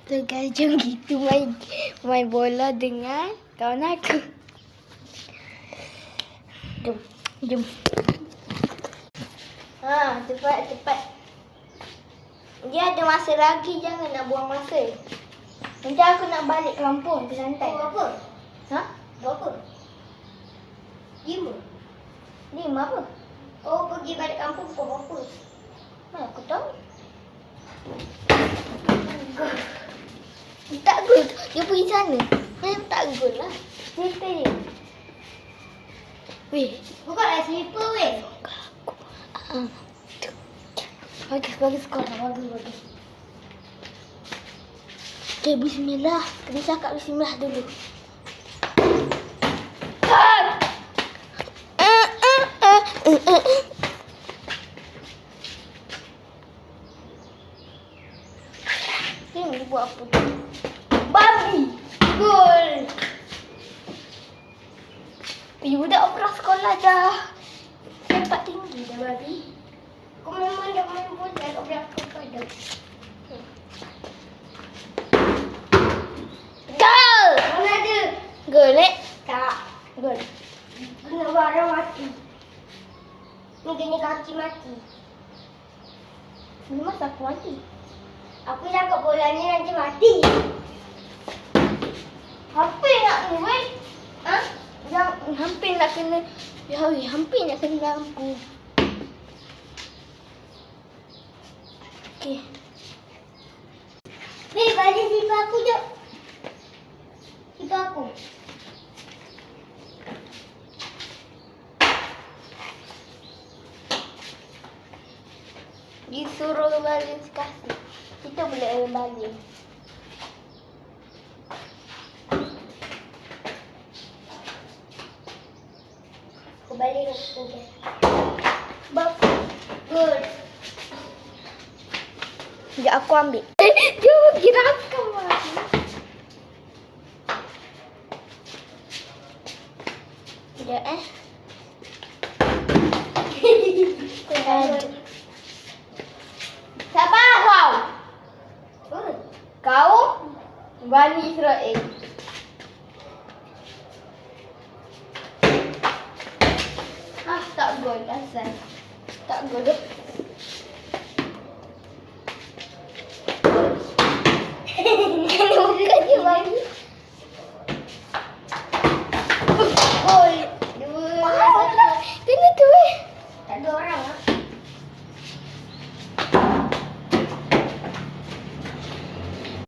So guys, jom kita main bola dengan kawan aku. Jom. Cepat. Dia ada masa lagi, jangan nak buang masa. Nanti aku nak balik kampung ke santai. Berapa? Ha? Berapa? 5 apa? Oh, pergi balik kampung pukul berapa? Mana aku tahu. Tak gol. Dia pergi sana. Tak gol lah. Cerita dia. Weh. Bukanlah slipper weh. Bagus sekolah. Bagus. Okay, bismillah. Kena cakap bismillah dulu. Ini dia buat apa tu? Babi! Gol! Budak opera sekolah dah. Sempat tinggi dah babi. Kau memang dah main bola kat belakang kau dah. Gol! Mana ada? Gol, Tak. Gol. Kena barang mati. Ni kena kaki mati. Ini masa aku mati. Aku cakap bola ni nanti mati. Hampir nak ni, weh. Ha? Hampir nak kena. Ya, weh. Hampir nak kena lampu. Okey. Weh, balik slipper aku jap. Slipper aku. Disuruh balik sekali. Kita boleh balik. Aku balik aku. Good. Sekejap aku ambil. Dia pergi rakam lagi. Sekejap Sabar kau. Kau Bani Israel. Tak gol asal. Tak gol.